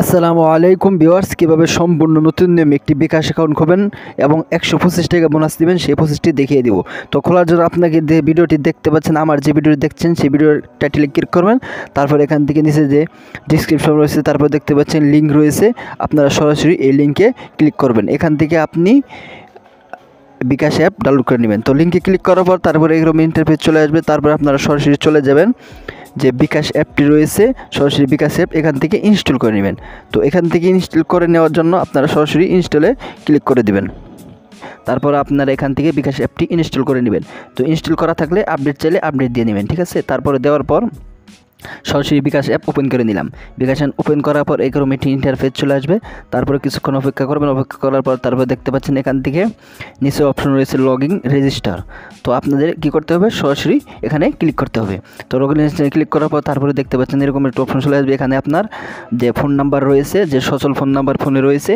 আসসালামু আলাইকুম ভিউয়ার্স, কীভাবে সম্পূর্ণ নতুন নিয়মে একটি বিকাশ অ্যাকাউন্ট খুলবেন এবং 125 টাকা বোনাস দিবেন সেই প্রসেসটি দেখিয়ে দিব। তো খোলার জন্য আপনাকে যে ভিডিওটি দেখতে পাচ্ছেন, আমার যে ভিডিওটি দেখছেন সেই ভিডিওর টাইটেলে ক্লিক করবেন। তারপর এখান থেকে নিচে যে ডিসক্রিপশন রয়েছে, তারপর দেখতে পাচ্ছেন লিঙ্ক রয়েছে, আপনারা সরাসরি এই লিঙ্কে ক্লিক করবেন। এখান থেকে আপনি বিকাশ অ্যাপ ডাউনলোড করে নেবেন। তো লিঙ্কে ক্লিক করার পর তারপরে এরকম ইন্টারফেস চলে আসবে। তারপর আপনারা সরাসরি চলে যাবেন যে বিকাশ অ্যাপটি রয়েছে, সরাসরি বিকাশ অ্যাপ এখান থেকে ইনস্টল করে নেবেন। তো এখান থেকে ইনস্টল করে নেওয়ার জন্য আপনারা সরাসরি ইনস্টলে ক্লিক করে দিবেন। তারপর আপনারা এখান থেকে বিকাশ অ্যাপটি ইনস্টল করে নেবেন। তো ইনস্টল করা থাকলে আপডেট চাইলে আপডেট দিয়ে নেবেন, ঠিক আছে। তারপরে দেওয়ার পর সরাসরি বিকাশ অ্যাপ ওপেন করে নিলাম। বিকাশ অ্যাপ ওপেন করার পর এরকম একটি ইন্টারফেস চলে আসবে। তারপরে কিছুক্ষণ অপেক্ষা করবেন। অপেক্ষা করার পর তারপর দেখতে পাচ্ছেন এখান থেকে নিচে অপশন রয়েছে লগ ইন রেজিস্টার। তো আপনাদের কী করতে হবে, সরাসরি এখানে ক্লিক করতে হবে। তো লগ ইন রেজিস্টারে ক্লিক করার পর তারপরে দেখতে পাচ্ছেন এরকম একটা অপশন চলে আসবে। এখানে আপনার যে ফোন নাম্বার রয়েছে, যে সচল ফোন নাম্বার ফোনে রয়েছে,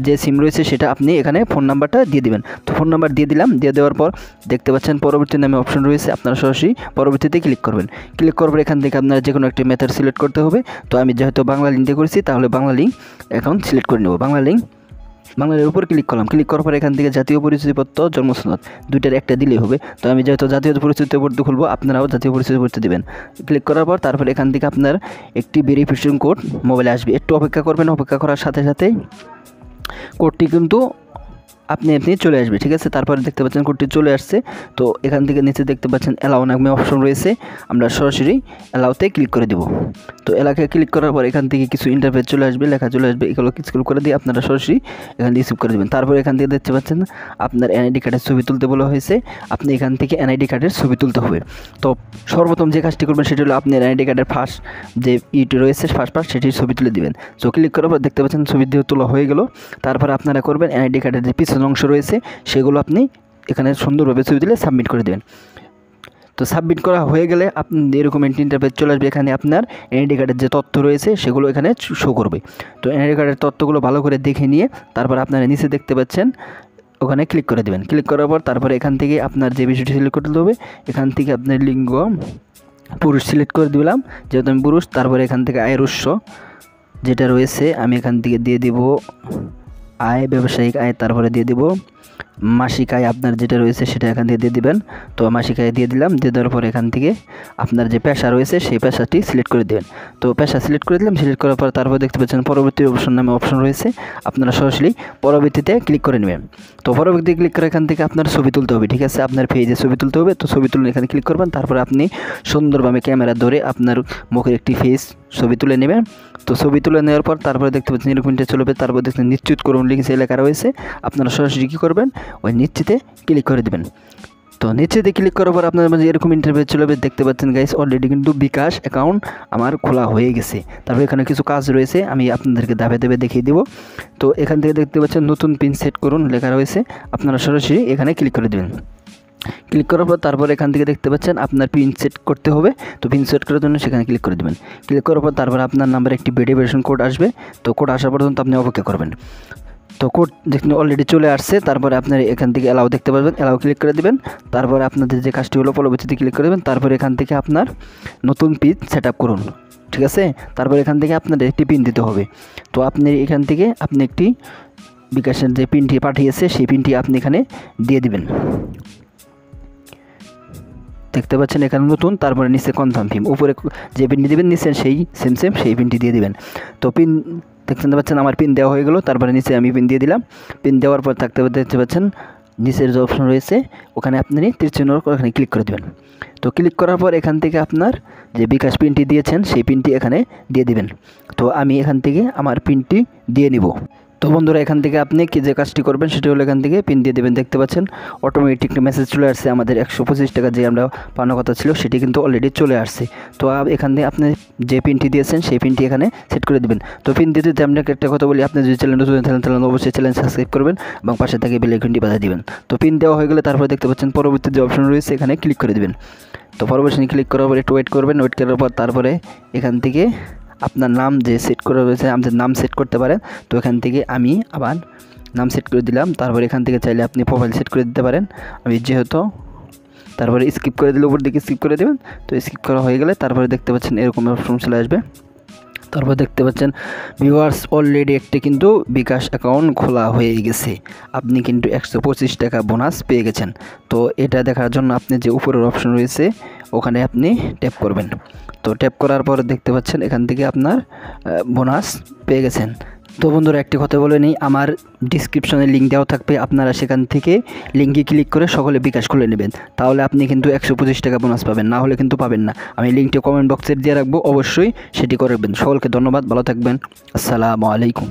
যে সিম রয়েছে সেটা আপনি এখানে ফোন নাম্বারটা দিয়ে দিবেন। তো ফোন নাম্বার দিয়ে দিলাম। দিয়ে দেওয়ার পর দেখতে পাচ্ছেন পরবর্তী নামে অপশন রয়েছে, আপনারা সরাসরি পরবর্তীতে ক্লিক করবেন। ক্লিক করার পর এখান থেকে আপনারা যে কোনো একটি মেথড সিলেক্ট করতে হবে। তো আমি যেহেতু বাংলা লিঙ্ক দিয়ে করেছি, তাহলে বাংলা লিঙ্ক অ্যাকাউন্ট সিলেক্ট করে নেব। বাংলা লিঙ্কের উপর ক্লিক করলাম। ক্লিক করার পর এখান থেকে জাতীয় পরিচয়পত্র, জন্মসনদ দুইটার একটা দিলেই হবে। তো আমি যেহেতু জাতীয় পরিচয়পত্র খুলবো, আপনারাও জাতীয় পরিচয়পত্র দেবেন। ক্লিক করার পর তারপর এখান থেকে আপনার একটি ভেরিফিকেশন কোড মোবাইলে আসবে। একটু অপেক্ষা করবেন। অপেক্ষা করার সাথে সাথেই কোডটি কিন্তু আপনি চলে আসবে, ঠিক আছে। তারপরে দেখতে পাচ্ছেন কোডটি চলে আসছে। তো এখান থেকে নিচে দেখতে পাচ্ছেন অ্যালাউ নামে অপশন রয়েছে, আমরা সরাসরি অ্যালাউতে ক্লিক করে দেব। তো অ্যালাউতে ক্লিক করার পর এখান থেকে কিছু ইন্টারফেস চলে আসবে, লেখা চলে আসবে, এগুলো স্ক্রল করে দিয়ে আপনারা সরাসরি এখান থেকে রিসিভ করে দেবেন। তারপর এখান থেকে দেখতে পাচ্ছেন আপনার এনআইডি কার্ডের ছবি তুলতে বলা হয়েছে। আপনি এখান থেকে এনআইডি কার্ডের ছবি তুলতে হবে। তো সর্বপ্রথম যে কাজটি করবেন সেটি হলো আপনার এনআইডি কার্ডের ফার্স্ট যে ইটি রয়েছে, ফার্স্ট সেটির ছবি তুলে দেবেন। তো ক্লিক করার পর দেখতে পাচ্ছেন ছবি দিয়ে তোলা হয়ে গেল। তারপর আপনারা করবেন এনআইডি কার্ডের যে পিছনের অংশ রয়েছে সেগুলো আপনি এখানে সুন্দরভাবে ছবি তুলে সাবমিট করে দেবেন। তো সাবমিট করা হয়ে গেলে আপনি এরকম ইন্টারফেস চলে আসবে। এখানে আপনার এনআইডি কার্ডের যে তথ্য রয়েছে সেগুলো এখানে শো করবে। তো এনআইডি কার্ডের তথ্যগুলো ভালো করে দেখে নিয়ে তারপর আপনারা নিচে দেখতে পাচ্ছেন ওখানে ক্লিক করে দেবেন। ক্লিক করার পর তারপরে এখান থেকে আপনার যে বিষয়টি সিলেক্ট করতে হবে, এখান থেকে আপনার লিঙ্গ পুরুষ সিলেক্ট করে দিলাম, যেহেতু আমি পুরুষ। তারপরে এখান থেকে আয়ের উৎস যেটা রয়েছে আমি এখান থেকে দিয়ে দিব আয়, ব্যবসায়িক আয়। তারপরে দিয়ে দিব মাসিক আয়, আপনার যেটা রয়েছে সেটা এখান থেকে দিয়ে দিবেন। তো মাসিক আয় দিয়ে দিলাম। দিয়ে দেওয়ার পর এখান থেকে আপনার যে পেশা রয়েছে সেই পেশাটি সিলেক্ট করে দেবেন। তো পেশা সিলেক্ট করে দিলাম। সিলেক্ট করার পর তারপর দেখতে পাচ্ছেন পরবর্তী অপশন নামে অপশন রয়েছে, আপনারা সরাসরি পরবর্তীতে ক্লিক করে নেবেন। তো পরবর্তীতে ক্লিক করে এখান থেকে আপনার ছবি তুলতে হবে, ঠিক আছে। আপনার পেজে ছবি তুলতে হবে। তো ছবি তুলে এখানে ক্লিক করবেন। তারপর আপনি সুন্দরভাবে ক্যামেরা ধরে আপনার মুখের একটি ফেস ছবি তুলে নেবেন। তো ছবি তুলে নেওয়ার পর তারপরে দেখতে পাচ্ছেন এরকম চলবে। তারপর দেখছেন নিশ্চিত করুন লিখে লেখা রয়েছে, আপনারা সরাসরি কী করবেন, ওই নিশ্চিতে ক্লিক করে দেবেন। তো নিশ্চিতে ক্লিক করার পর আপনার মাঝে এরকম ইন্টারফেস চলবে। দেখতে পাচ্ছেন গাইস অলরেডি কিন্তু বিকাশ অ্যাকাউন্ট আমার খোলা হয়ে গেছে। তারপর এখানে কিছু কাজ রয়েছে, আমি আপনাদেরকে ধাপে ধাপে দেখিয়ে দিব। তো এখান থেকে দেখতে পাচ্ছেন নতুন পিন সেট করুন লেখা রয়েছে, আপনারা সরাসরি এখানে ক্লিক করে দেবেন। ক্লিক করার পর তারপর এখান থেকে দেখতে পাচ্ছেন আপনার পিন সেট করতে হবে। তো পিন সেট করার জন্য সেখানে ক্লিক করে দেবেন। ক্লিক করার পর তারপর আপনার নাম্বারে একটি ভেরিফিকেশন কোড আসবে। তো কোড আসার পর্যন্ত আপনি অপেক্ষা করবেন। তো কোড দেখুন অলরেডি চলে আসছে। তারপরে আপনার এখান থেকে অ্যালাউ দেখতে পাবেন, অ্যালাউ ক্লিক করে দেবেন। তারপরে আপনাদের যে কাজটি হলো পরবর্তীতে ক্লিক করে দেবেন। তারপরে এখান থেকে আপনার নতুন পিন সেট আপ করুন, ঠিক আছে। তারপর এখান থেকে আপনাদের একটি পিন দিতে হবে। তো আপনি এখান থেকে আপনি একটি বিকাশের যে পিনটি পাঠিয়েছে সেই পিনটি আপনি এখানে দিয়ে দিবেন। দেখতে পাচ্ছেন এখানে নতুন, তারপরে নিচে কনফার্ম পিন, উপরে যে পিনটি দেবেন নিচে সেই সেম সেই পিনটি দিয়ে দিবেন। তো পিন দেখতে পাচ্ছেন আমার পিন দেওয়া হয়ে গেল। তারপরে নিচে আমি পিন দিয়ে দিলাম। পিন দেওয়ার পর দেখতে পাচ্ছেন নিচের যে অপশন রয়েছে ওখানে আপনি তীরচিহ্ন ওখানে ক্লিক করে দেবেন। তো ক্লিক করার পর এখান থেকে আপনার যে বিকাশ পিনটি দিয়েছেন সেই পিনটি এখানে দিয়ে দিবেন। তো আমি এখান থেকে আমার পিনটি দিয়ে নিব। তো বন্ধুরা এখান থেকে আপনি কি যে কাজটি করবেন সেটি হলো এখান থেকে পিন দিয়ে দেবেন। দেখতে পাচ্ছেন অটোমেটিক মেসেজ চলে আসছে, আমাদের 125 টাকা যে আমরা পাওয়ার কথা ছিল সেটি কিন্তু অলরেডি চলে আসছে। তো এখান থেকে আপনি যে পিনটি দিয়েছেন সেই পিনটি এখানে সেট করে দেবেন। তো পিন দিতে আপনাকে একটা কথা বলি, আপনি যদি চ্যানেল নতুন থাকেন অবশ্যই চ্যানেল সাবস্ক্রাইব করবেন এবং পাশে থেকে বেল আইকনটি বাজিয়ে দিবেন। তো পিন দেওয়া হয়ে গেলে তারপরে দেখতে পাচ্ছেন পরবর্তী যে অপশন রয়েছে এখানে ক্লিক করে দেবেন। তো পরবর্তী ক্লিক করার পর একটু ওয়েট করবেন। ওয়েট করার পর তারপরে এখান থেকে আপনার নাম যে সেট করা রয়েছে আমাদের নাম সেট করতে পারেন। তো এখান থেকে আমি আবার নাম সেট করে দিলাম। তারপর এখান থেকে চাইলে আপনি প্রোফাইল সেট করে দিতে পারেন। আমি যেহেতু তারপরে স্কিপ করে দিলে উপর দিকে স্কিপ করে দেবেন। তো স্কিপ করা হয়ে গেলে তারপরে দেখতে পাচ্ছেন এরকম অপশন চলে আসবে। তারপর দেখতে পাচ্ছেন ভিউয়ার্স অলরেডি একটি কিন্তু বিকাশ অ্যাকাউন্ট খোলা হয়ে গেছে। আপনি কিন্তু 125 টাকা বোনাস পেয়ে গেছেন। তো এটা দেখার জন্য আপনি যে উপরের অপশন রয়েছে ওখানে আপনি ট্যাপ করবেন। তো ট্যাপ করার পর দেখতে পাচ্ছেন এখান থেকে আপনার বোনাস পেয়ে গেছেন। তো বন্ধুরা একটি কথা বলে নিই, আমার ডিসক্রিপশনে লিঙ্ক দেওয়া থাকবে, আপনারা সেখান থেকে লিঙ্কে ক্লিক করে সকলে বিকাশ খুলে নেবেন, তাহলে আপনি কিন্তু 125 টাকা বোনাস পাবেন, না হলে কিন্তু পাবেন না। আমি লিঙ্কটি কমেন্ট বক্সে দিয়ে রাখবো, অবশ্যই সেটি করবেন। সকলকে ধন্যবাদ, ভালো থাকবেন, আসসালামু আলাইকুম।